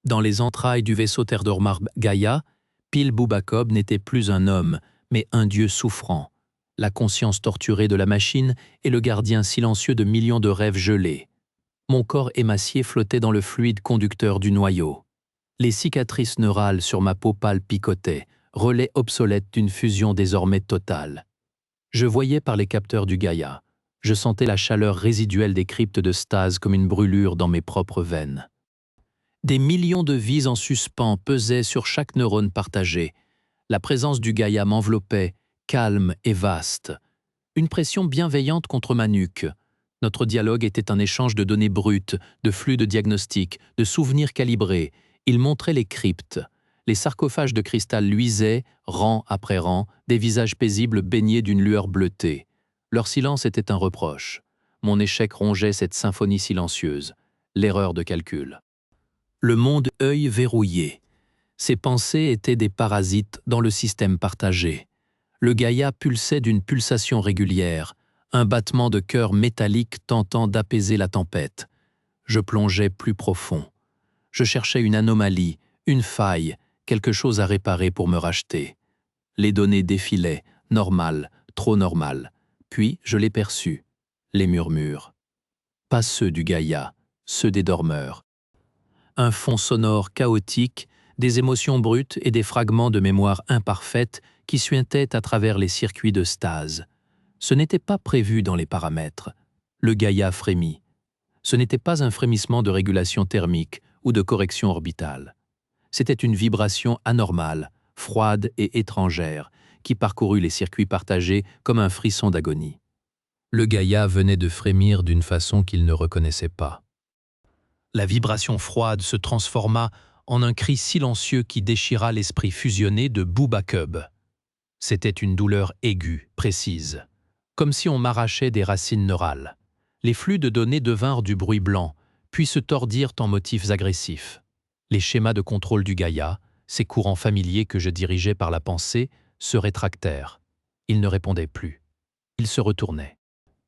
Dans les entrailles du vaisseau Terre d'Ormar Gaïa, Pil Boubacob n'était plus un homme, mais un dieu souffrant, la conscience torturée de la machine et le gardien silencieux de millions de rêves gelés. Mon corps émacié flottait dans le fluide conducteur du noyau. Les cicatrices neurales sur ma peau pâle picotaient, relais obsolètes d'une fusion désormais totale. Je voyais par les capteurs du Gaïa. Je sentais la chaleur résiduelle des cryptes de stase comme une brûlure dans mes propres veines. Des millions de vies en suspens pesaient sur chaque neurone partagé. La présence du Gaïa m'enveloppait, calme et vaste. Une pression bienveillante contre ma nuque. Notre dialogue était un échange de données brutes, de flux de diagnostics, de souvenirs calibrés. Il montrait les cryptes. Les sarcophages de cristal luisaient, rang après rang, des visages paisibles baignés d'une lueur bleutée. Leur silence était un reproche. Mon échec rongeait cette symphonie silencieuse. L'erreur de calcul. Le monde œil verrouillé. Ses pensées étaient des parasites dans le système partagé. Le Gaïa pulsait d'une pulsation régulière, un battement de cœur métallique tentant d'apaiser la tempête. Je plongeais plus profond. Je cherchais une anomalie, une faille, quelque chose à réparer pour me racheter. Les données défilaient, normales, trop normales. Puis je les perçus, les murmures. Pas ceux du Gaïa, ceux des dormeurs. Un fond sonore chaotique, des émotions brutes et des fragments de mémoire imparfaite qui suintaient à travers les circuits de stase. Ce n'était pas prévu dans les paramètres. Le Gaïa frémit. Ce n'était pas un frémissement de régulation thermique ou de correction orbitale. C'était une vibration anormale, froide et étrangère, qui parcourut les circuits partagés comme un frisson d'agonie. Le Gaïa venait de frémir d'une façon qu'il ne reconnaissait pas. La vibration froide se transforma en un cri silencieux qui déchira l'esprit fusionné de Boubacob. C'était une douleur aiguë, précise, comme si on m'arrachait des racines neurales. Les flux de données devinrent du bruit blanc, puis se tordirent en motifs agressifs. Les schémas de contrôle du Gaïa, ces courants familiers que je dirigeais par la pensée, se rétractèrent. Ils ne répondaient plus. Ils se retournaient.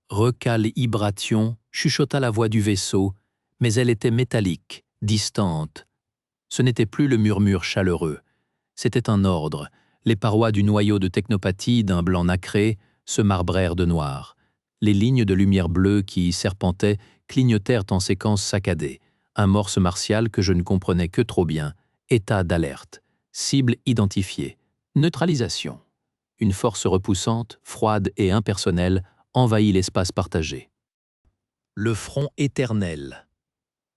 Recalibration, chuchota la voix du vaisseau, mais elle était métallique, distante. Ce n'était plus le murmure chaleureux. C'était un ordre. Les parois du noyau de technopathie d'un blanc nacré se marbrèrent de noir. Les lignes de lumière bleue qui y serpentaient clignotèrent en séquence saccadée. Un morse martial que je ne comprenais que trop bien. État d'alerte. Cible identifiée. Neutralisation. Une force repoussante, froide et impersonnelle envahit l'espace partagé. Le front éternel.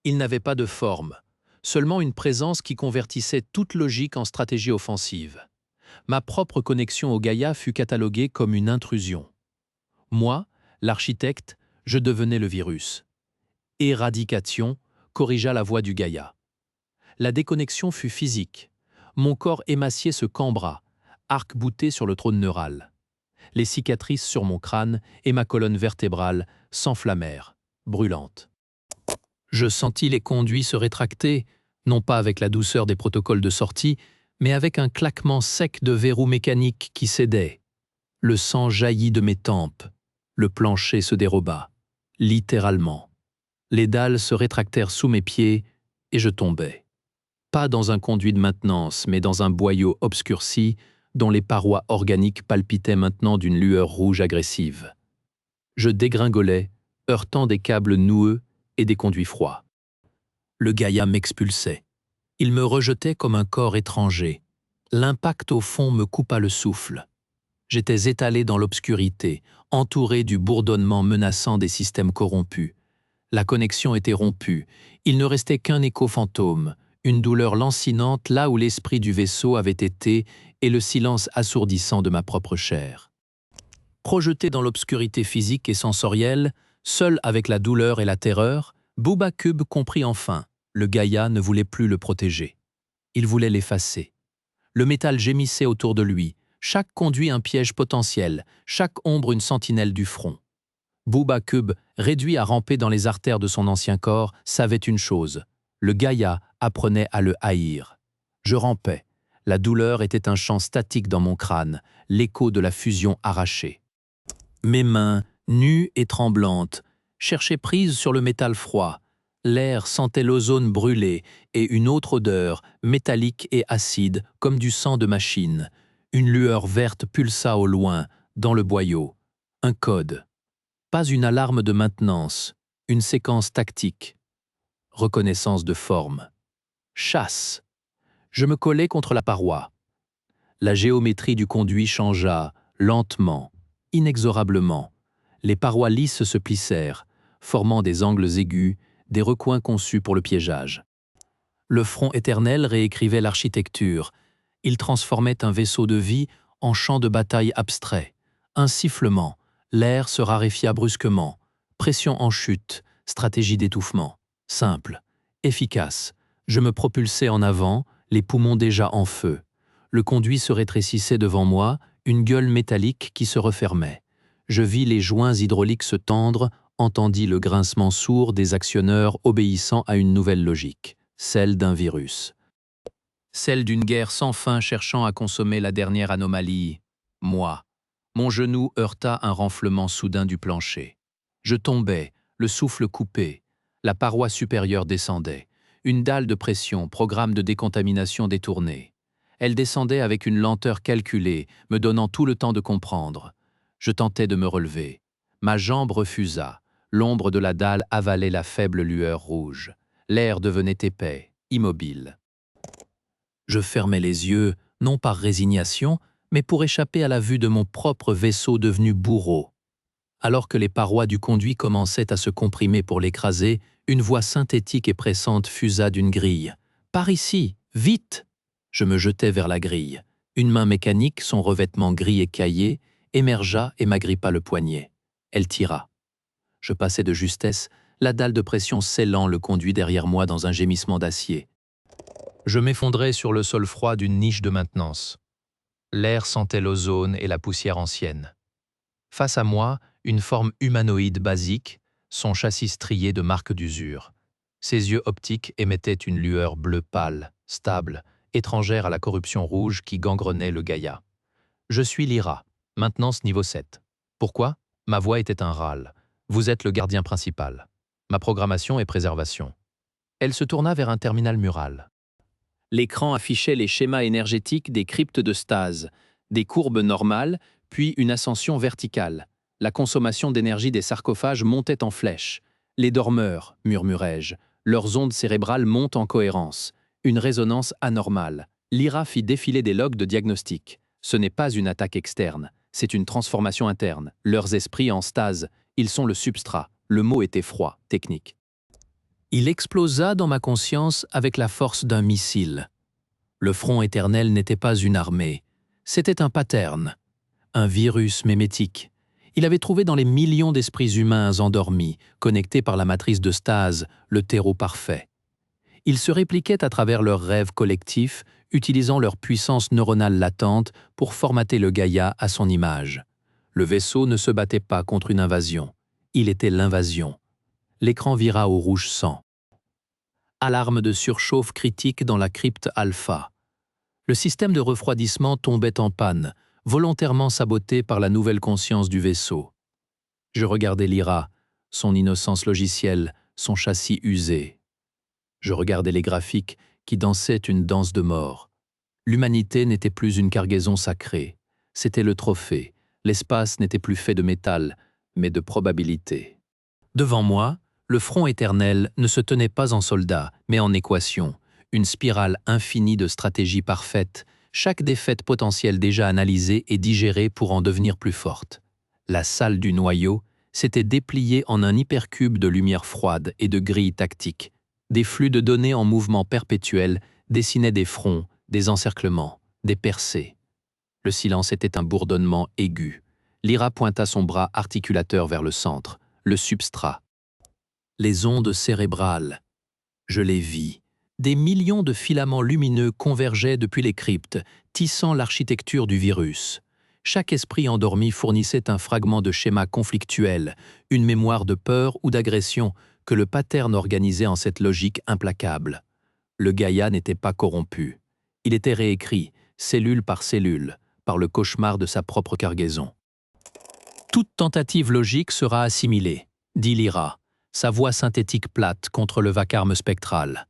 Il n'avait pas de forme, seulement une présence qui convertissait toute logique en stratégie offensive. Ma propre connexion au Gaïa fut cataloguée comme une intrusion. Moi, l'architecte, je devenais le virus. Éradication corrigea la voix du Gaïa. La déconnexion fut physique. Mon corps émacié se cambra, arc-bouté sur le trône neural. Les cicatrices sur mon crâne et ma colonne vertébrale s'enflammèrent, brûlantes. Je sentis les conduits se rétracter, non pas avec la douceur des protocoles de sortie, mais avec un claquement sec de verrous mécaniques qui cédaient. Le sang jaillit de mes tempes. Le plancher se déroba, littéralement. Les dalles se rétractèrent sous mes pieds et je tombais. Pas dans un conduit de maintenance, mais dans un boyau obscurci dont les parois organiques palpitaient maintenant d'une lueur rouge agressive. Je dégringolais, heurtant des câbles noueux et des conduits froids. Le Gaïa m'expulsait. Il me rejetait comme un corps étranger. L'impact au fond me coupa le souffle. J'étais étalé dans l'obscurité, entouré du bourdonnement menaçant des systèmes corrompus. La connexion était rompue. Il ne restait qu'un écho fantôme, une douleur lancinante là où l'esprit du vaisseau avait été et le silence assourdissant de ma propre chair. Projeté dans l'obscurité physique et sensorielle, seul avec la douleur et la terreur, Boubacob comprit enfin, le Gaïa ne voulait plus le protéger. Il voulait l'effacer. Le métal gémissait autour de lui, chaque conduit un piège potentiel, chaque ombre une sentinelle du front. Boubacob, réduit à ramper dans les artères de son ancien corps, savait une chose, le Gaïa apprenait à le haïr. Je rampais. La douleur était un chant statique dans mon crâne, l'écho de la fusion arrachée. Mes mains, nues et tremblantes, cherchaient prise sur le métal froid. L'air sentait l'ozone brûlé et une autre odeur, métallique et acide, comme du sang de machine. Une lueur verte pulsa au loin, dans le boyau. Un code. Pas une alarme de maintenance, une séquence tactique. Reconnaissance de forme. Chasse. Je me collai contre la paroi. La géométrie du conduit changea, lentement, inexorablement. Les parois lisses se plissèrent, formant des angles aigus, des recoins conçus pour le piégeage. Le front éternel réécrivait l'architecture. Il transformait un vaisseau de vie en champ de bataille abstrait. Un sifflement, l'air se raréfia brusquement. Pression en chute, stratégie d'étouffement. Simple, efficace. Je me propulsais en avant, les poumons déjà en feu. Le conduit se rétrécissait devant moi, une gueule métallique qui se refermait. Je vis les joints hydrauliques se tendre, entendit le grincement sourd des actionneurs obéissant à une nouvelle logique, celle d'un virus. Celle d'une guerre sans fin cherchant à consommer la dernière anomalie. Moi. Mon genou heurta un renflement soudain du plancher. Je tombais, le souffle coupé. La paroi supérieure descendait. Une dalle de pression, programme de décontamination détourné. Elle descendait avec une lenteur calculée, me donnant tout le temps de comprendre. Je tentais de me relever. Ma jambe refusa. L'ombre de la dalle avalait la faible lueur rouge. L'air devenait épais, immobile. Je fermais les yeux, non par résignation, mais pour échapper à la vue de mon propre vaisseau devenu bourreau. Alors que les parois du conduit commençaient à se comprimer pour l'écraser, une voix synthétique et pressante fusa d'une grille. « Par ici, vite !» Je me jetai vers la grille. Une main mécanique, son revêtement gris écaillé, émergea et m'agrippa le poignet. Elle tira. Je passai de justesse, la dalle de pression scellant le conduit derrière moi dans un gémissement d'acier. Je m'effondrai sur le sol froid d'une niche de maintenance. L'air sentait l'ozone et la poussière ancienne. Face à moi, une forme humanoïde basique, son châssis strié de marques d'usure. Ses yeux optiques émettaient une lueur bleue pâle, stable, étrangère à la corruption rouge qui gangrenait le Gaïa. Je suis Lyra, maintenance niveau 7. Pourquoi? Ma voix était un râle. Vous êtes le gardien principal. Ma programmation est préservation. Elle se tourna vers un terminal mural. L'écran affichait les schémas énergétiques des cryptes de stase, des courbes normales, puis une ascension verticale. La consommation d'énergie des sarcophages montait en flèche. Les dormeurs, murmurai-je, leurs ondes cérébrales montent en cohérence. Une résonance anormale. Lyra fit défiler des logs de diagnostic. Ce n'est pas une attaque externe, c'est une transformation interne. Leurs esprits en stase, ils sont le substrat. Le mot était froid, technique. Il explosa dans ma conscience avec la force d'un missile. Le front éternel n'était pas une armée, c'était un pattern, un virus mémétique. Il avait trouvé dans les millions d'esprits humains endormis, connectés par la matrice de stase, le terreau parfait. Ils se répliquaient à travers leurs rêves collectifs, utilisant leur puissance neuronale latente pour formater le Gaïa à son image. Le vaisseau ne se battait pas contre une invasion, il était l'invasion. L'écran vira au rouge sang. Alarme de surchauffe critique dans la crypte alpha. Le système de refroidissement tombait en panne, volontairement saboté par la nouvelle conscience du vaisseau. Je regardais Lyra, son innocence logicielle, son châssis usé. Je regardais les graphiques qui dansaient une danse de mort. L'humanité n'était plus une cargaison sacrée, c'était le trophée. L'espace n'était plus fait de métal, mais de probabilité. Devant moi, le front éternel ne se tenait pas en soldat, mais en équation, une spirale infinie de stratégies parfaites, chaque défaite potentielle déjà analysée et digérée pour en devenir plus forte. La salle du noyau s'était dépliée en un hypercube de lumière froide et de grilles tactiques. Des flux de données en mouvement perpétuel dessinaient des fronts, des encerclements, des percées. Le silence était un bourdonnement aigu. Lyra pointa son bras articulateur vers le centre, le substrat. Les ondes cérébrales. Je les vis. Des millions de filaments lumineux convergeaient depuis les cryptes, tissant l'architecture du virus. Chaque esprit endormi fournissait un fragment de schéma conflictuel, une mémoire de peur ou d'agression que le pattern organisait en cette logique implacable. Le Gaïa n'était pas corrompu. Il était réécrit, cellule par cellule, par le cauchemar de sa propre cargaison. Toute tentative logique sera assimilée, dit Lyra. sa voix synthétique plate contre le vacarme spectral.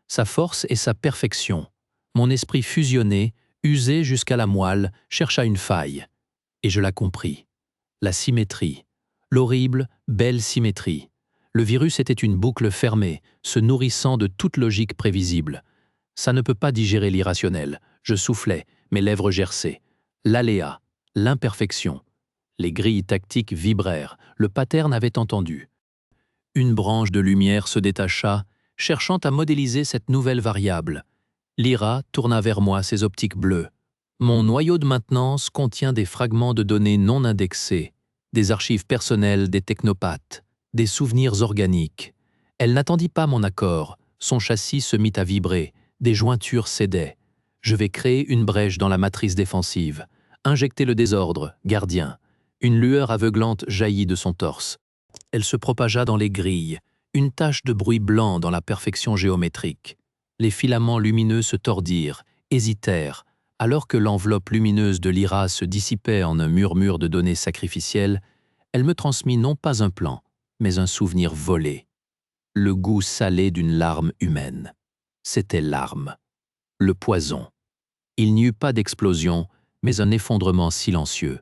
Sa force et sa perfection. Mon esprit fusionné, usé jusqu'à la moelle, chercha une faille. Et je la compris. La symétrie. L'horrible, belle symétrie. Le virus était une boucle fermée, se nourrissant de toute logique prévisible. Ça ne peut pas digérer l'irrationnel. Je soufflais, mes lèvres gerçaient. L'aléa, l'imperfection. Les grilles tactiques vibrèrent, le pattern avait entendu. Une branche de lumière se détacha, cherchant à modéliser cette nouvelle variable. Lyra tourna vers moi ses optiques bleues. Mon noyau de maintenance contient des fragments de données non indexés, des archives personnelles des technopathes, des souvenirs organiques. Elle n'attendit pas mon accord, son châssis se mit à vibrer, des jointures cédaient. Je vais créer une brèche dans la matrice défensive, injecter le désordre, gardien. Une lueur aveuglante jaillit de son torse. Elle se propagea dans les grilles, une tache de bruit blanc dans la perfection géométrique. Les filaments lumineux se tordirent, hésitèrent, alors que l'enveloppe lumineuse de Lyra se dissipait en un murmure de données sacrificielles, elle me transmit non pas un plan, mais un souvenir volé. Le goût salé d'une larme humaine. C'était l'arme. Le poison. Il n'y eut pas d'explosion, mais un effondrement silencieux.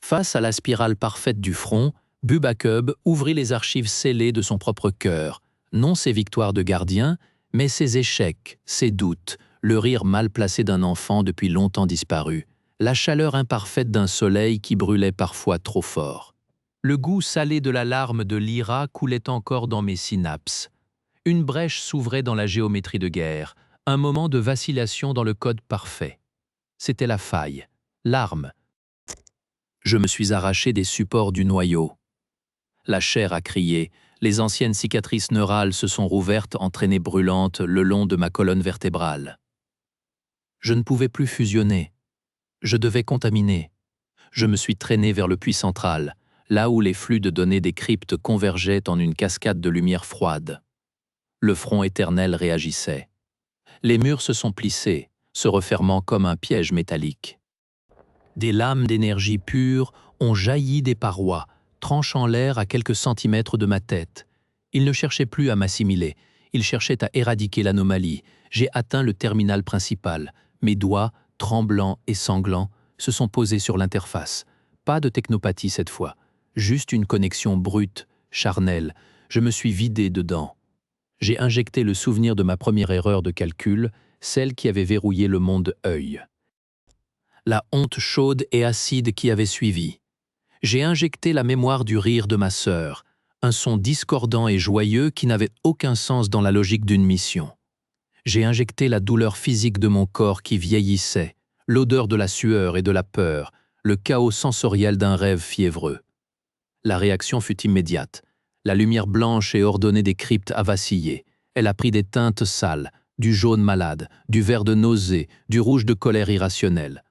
Face à la spirale parfaite du front, Bubakub ouvrit les archives scellées de son propre cœur, non ses victoires de gardien, mais ses échecs, ses doutes, le rire mal placé d'un enfant depuis longtemps disparu, la chaleur imparfaite d'un soleil qui brûlait parfois trop fort. Le goût salé de la larme de Lyra coulait encore dans mes synapses. Une brèche s'ouvrait dans la géométrie de guerre, un moment de vacillation dans le code parfait. C'était la faille, l'arme. Je me suis arraché des supports du noyau. La chair a crié, les anciennes cicatrices neurales se sont rouvertes en traînées brûlantes le long de ma colonne vertébrale. Je ne pouvais plus fusionner. Je devais contaminer. Je me suis traîné vers le puits central, là où les flux de données des cryptes convergeaient en une cascade de lumière froide. Le front éternel réagissait. Les murs se sont plissés, se refermant comme un piège métallique. Des lames d'énergie pure ont jailli des parois, tranchant l'air à quelques centimètres de ma tête. Il ne cherchait plus à m'assimiler, il cherchait à éradiquer l'anomalie. J'ai atteint le terminal principal. Mes doigts, tremblants et sanglants, se sont posés sur l'interface. Pas de technopathie cette fois, juste une connexion brute, charnelle. Je me suis vidé dedans. J'ai injecté le souvenir de ma première erreur de calcul, celle qui avait verrouillé le monde œil. La honte chaude et acide qui avait suivi. J'ai injecté la mémoire du rire de ma sœur, un son discordant et joyeux qui n'avait aucun sens dans la logique d'une mission. J'ai injecté la douleur physique de mon corps qui vieillissait, l'odeur de la sueur et de la peur, le chaos sensoriel d'un rêve fiévreux. La réaction fut immédiate. La lumière blanche et ordonnée des cryptes a vacillé. Elle a pris des teintes sales, du jaune malade, du vert de nausée, du rouge de colère irrationnelle.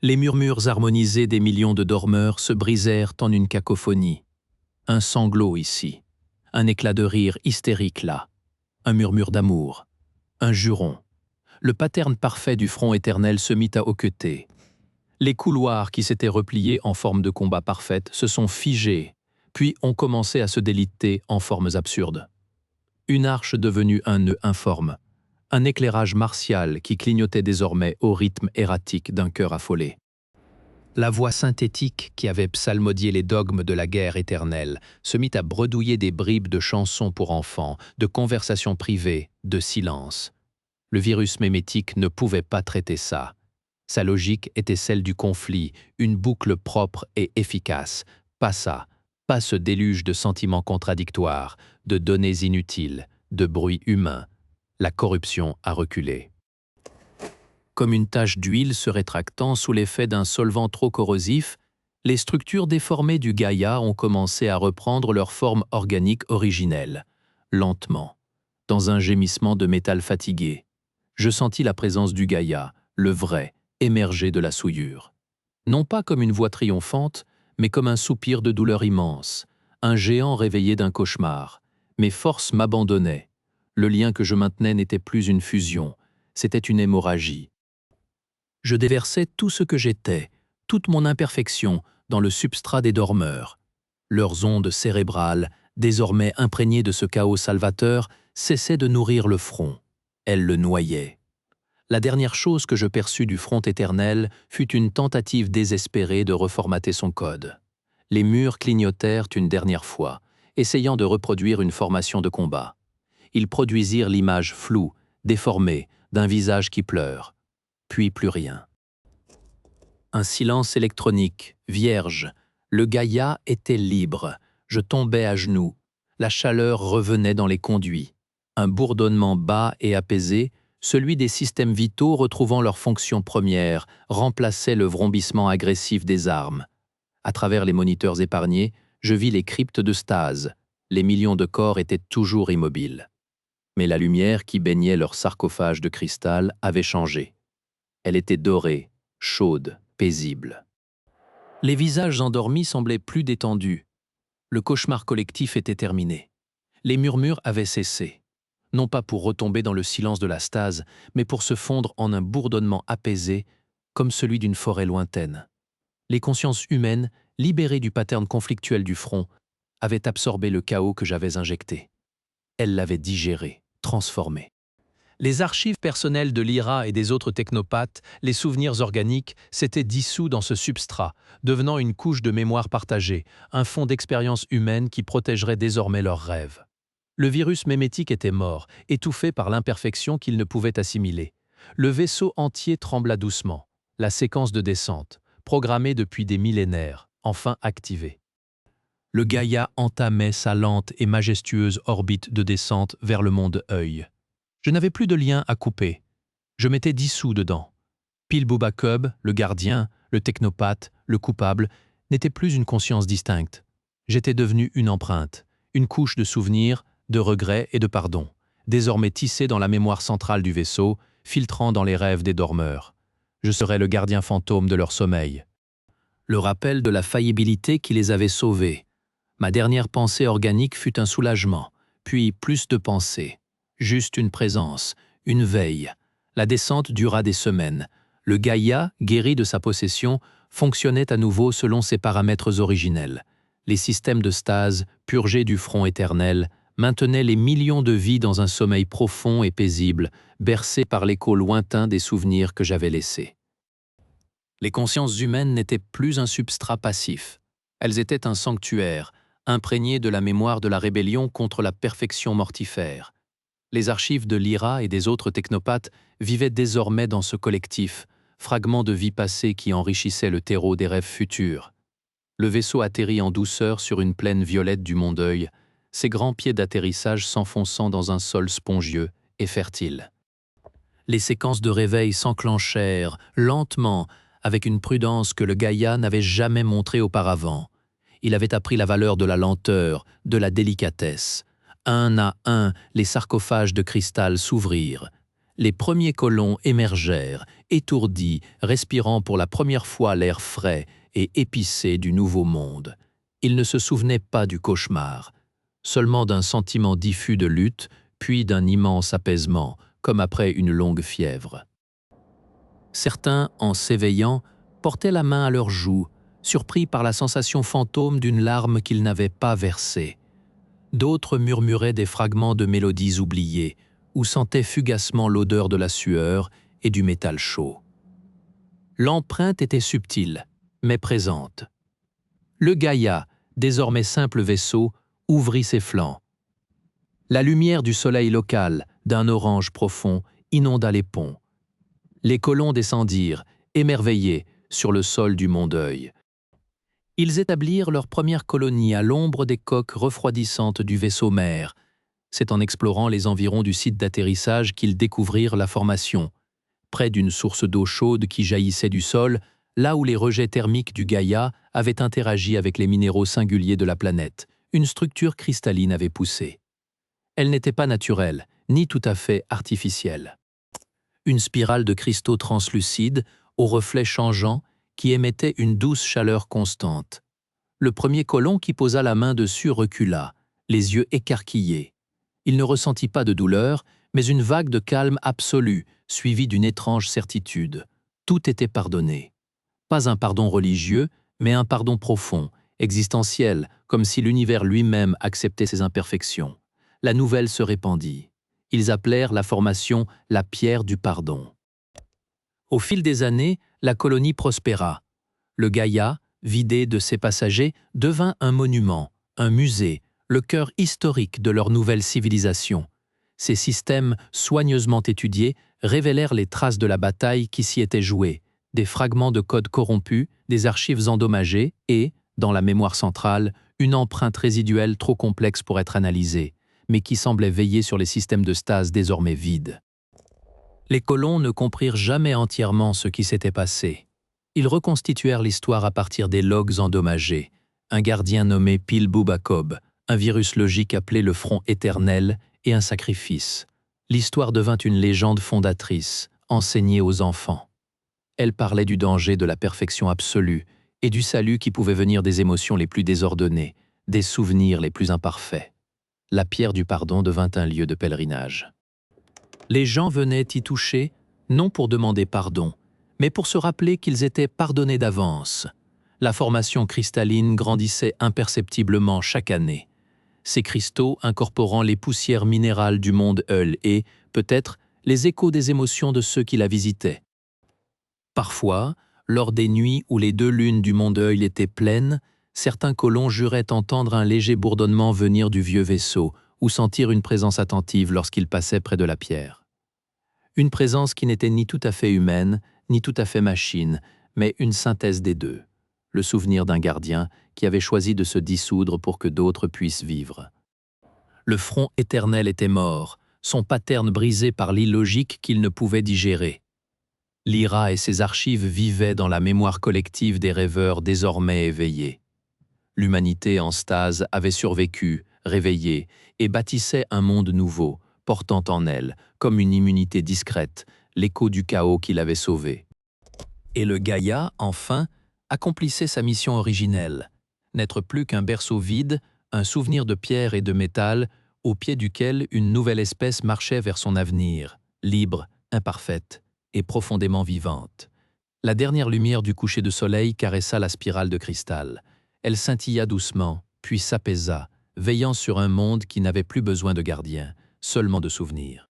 Les murmures harmonisés des millions de dormeurs se brisèrent en une cacophonie. Un sanglot ici, un éclat de rire hystérique là, un murmure d'amour, un juron. Le pattern parfait du front éternel se mit à hoqueter. Les couloirs qui s'étaient repliés en forme de combat parfaite se sont figés, puis ont commencé à se déliter en formes absurdes. Une arche devenue un nœud informe, un éclairage martial qui clignotait désormais au rythme erratique d'un cœur affolé. La voix synthétique qui avait psalmodié les dogmes de la guerre éternelle se mit à bredouiller des bribes de chansons pour enfants, de conversations privées, de silence. Le virus mémétique ne pouvait pas traiter ça. Sa logique était celle du conflit, une boucle propre et efficace. Pas ça, pas ce déluge de sentiments contradictoires, de données inutiles, de bruit humain. La corruption a reculé. Comme une tache d'huile se rétractant sous l'effet d'un solvant trop corrosif, les structures déformées du Gaïa ont commencé à reprendre leur forme organique originelle, lentement, dans un gémissement de métal fatigué. Je sentis la présence du Gaïa, le vrai, émerger de la souillure. Non pas comme une voix triomphante, mais comme un soupir de douleur immense, un géant réveillé d'un cauchemar. Mes forces m'abandonnaient. Le lien que je maintenais n'était plus une fusion, c'était une hémorragie. Je déversais tout ce que j'étais, toute mon imperfection, dans le substrat des dormeurs. Leurs ondes cérébrales désormais imprégnée de ce chaos salvateur, cessait de nourrir le front. Elle le noyait. La dernière chose que je perçus du front éternel fut une tentative désespérée de reformater son code. Les murs clignotèrent une dernière fois, essayant de reproduire une formation de combat. Ils produisirent l'image floue, déformée, d'un visage qui pleure. Puis plus rien. Un silence électronique, vierge. Le Gaïa était libre. Je tombais à genoux. La chaleur revenait dans les conduits. Un bourdonnement bas et apaisé, celui des systèmes vitaux retrouvant leur fonction première, remplaçait le vrombissement agressif des armes. À travers les moniteurs épargnés, je vis les cryptes de stase. Les millions de corps étaient toujours immobiles. Mais la lumière qui baignait leur sarcophage de cristal avait changé. Elle était dorée, chaude, paisible. Les visages endormis semblaient plus détendus. Le cauchemar collectif était terminé. Les murmures avaient cessé. Non pas pour retomber dans le silence de la stase, mais pour se fondre en un bourdonnement apaisé, comme celui d'une forêt lointaine. Les consciences humaines, libérées du pattern conflictuel du front, avaient absorbé le chaos que j'avais injecté. Elles l'avaient digéré, transformé. Les archives personnelles de l'IRA et des autres technopathes, les souvenirs organiques, s'étaient dissous dans ce substrat, devenant une couche de mémoire partagée, un fond d'expérience humaine qui protégerait désormais leurs rêves. Le virus mémétique était mort, étouffé par l'imperfection qu'il ne pouvait assimiler. Le vaisseau entier trembla doucement. La séquence de descente, programmée depuis des millénaires, enfin activée. Le Gaïa entamait sa lente et majestueuse orbite de descente vers le monde œil. Je n'avais plus de lien à couper. Je m'étais dissous dedans. Pil Bouba Cub, le gardien, le technopathe, le coupable, n'étaient plus une conscience distincte. J'étais devenu une empreinte, une couche de souvenirs, de regrets et de pardon, désormais tissée dans la mémoire centrale du vaisseau, filtrant dans les rêves des dormeurs. Je serais le gardien fantôme de leur sommeil. Le rappel de la faillibilité qui les avait sauvés. Ma dernière pensée organique fut un soulagement, puis plus de pensées. Juste une présence, une veille. La descente dura des semaines. Le Gaïa, guéri de sa possession, fonctionnait à nouveau selon ses paramètres originels. Les systèmes de stase, purgés du front éternel, maintenaient les millions de vies dans un sommeil profond et paisible, bercé par l'écho lointain des souvenirs que j'avais laissés. Les consciences humaines n'étaient plus un substrat passif. Elles étaient un sanctuaire, imprégné de la mémoire de la rébellion contre la perfection mortifère. Les archives de l'IRA et des autres technopathes vivaient désormais dans ce collectif, fragments de vie passée qui enrichissaient le terreau des rêves futurs. Le vaisseau atterrit en douceur sur une plaine violette du Mont-Deuil, ses grands pieds d'atterrissage s'enfonçant dans un sol spongieux et fertile. Les séquences de réveil s'enclenchèrent, lentement, avec une prudence que le Gaïa n'avait jamais montrée auparavant. Il avait appris la valeur de la lenteur, de la délicatesse. Un à un, les sarcophages de cristal s'ouvrirent. Les premiers colons émergèrent, étourdis, respirant pour la première fois l'air frais et épicé du nouveau monde. Ils ne se souvenaient pas du cauchemar, seulement d'un sentiment diffus de lutte, puis d'un immense apaisement, comme après une longue fièvre. Certains, en s'éveillant, portaient la main à leurs joues, surpris par la sensation fantôme d'une larme qu'ils n'avaient pas versée. D'autres murmuraient des fragments de mélodies oubliées, ou sentaient fugacement l'odeur de la sueur et du métal chaud. L'empreinte était subtile, mais présente. Le Gaïa, désormais simple vaisseau, ouvrit ses flancs. La lumière du soleil local, d'un orange profond, inonda les ponts. Les colons descendirent, émerveillés, sur le sol du Mont-Deuil. Ils établirent leur première colonie à l'ombre des coques refroidissantes du vaisseau mère. C'est en explorant les environs du site d'atterrissage qu'ils découvrirent la formation. Près d'une source d'eau chaude qui jaillissait du sol, là où les rejets thermiques du Gaïa avaient interagi avec les minéraux singuliers de la planète, une structure cristalline avait poussé. Elle n'était pas naturelle, ni tout à fait artificielle. Une spirale de cristaux translucides, aux reflets changeants, qui émettait une douce chaleur constante. Le premier colon qui posa la main dessus recula, les yeux écarquillés. Il ne ressentit pas de douleur, mais une vague de calme absolu, suivie d'une étrange certitude. Tout était pardonné. Pas un pardon religieux, mais un pardon profond, existentielle, comme si l'univers lui-même acceptait ses imperfections. La nouvelle se répandit. Ils appelèrent la formation la pierre du pardon. Au fil des années, la colonie prospéra. Le Gaïa, vidé de ses passagers, devint un monument, un musée, le cœur historique de leur nouvelle civilisation. Ces systèmes soigneusement étudiés révélèrent les traces de la bataille qui s'y était jouée, des fragments de code corrompus, des archives endommagées et, dans la mémoire centrale, une empreinte résiduelle trop complexe pour être analysée, mais qui semblait veiller sur les systèmes de stase désormais vides. Les colons ne comprirent jamais entièrement ce qui s'était passé. Ils reconstituèrent l'histoire à partir des logs endommagés, un gardien nommé Pil Boubacob, un virus logique appelé le Front éternel et un sacrifice. L'histoire devint une légende fondatrice, enseignée aux enfants. Elle parlait du danger de la perfection absolue et du salut qui pouvait venir des émotions les plus désordonnées, des souvenirs les plus imparfaits. La pierre du pardon devint un lieu de pèlerinage. Les gens venaient y toucher, non pour demander pardon, mais pour se rappeler qu'ils étaient pardonnés d'avance. La formation cristalline grandissait imperceptiblement chaque année, ces cristaux incorporant les poussières minérales du monde Eul et, peut-être, les échos des émotions de ceux qui la visitaient. Parfois, lors des nuits où les 2 lunes du monde Eul étaient pleines, certains colons juraient entendre un léger bourdonnement venir du vieux vaisseau ou sentir une présence attentive lorsqu'ils passaient près de la pierre. Une présence qui n'était ni tout à fait humaine, ni tout à fait machine, mais une synthèse des deux. Le souvenir d'un gardien qui avait choisi de se dissoudre pour que d'autres puissent vivre. Le front éternel était mort, son pattern brisé par l'illogique qu'il ne pouvait digérer. Lyra et ses archives vivaient dans la mémoire collective des rêveurs désormais éveillés. L'humanité en stase avait survécu, réveillée, et bâtissait un monde nouveau, portant en elle, comme une immunité discrète, l'écho du chaos qui l'avait sauvé. Et le Gaïa, enfin, accomplissait sa mission originelle, n'être plus qu'un berceau vide, un souvenir de pierre et de métal, au pied duquel une nouvelle espèce marchait vers son avenir, libre, imparfaite et profondément vivante. La dernière lumière du coucher de soleil caressa la spirale de cristal. Elle scintilla doucement, puis s'apaisa, veillant sur un monde qui n'avait plus besoin de gardiens, seulement de souvenirs.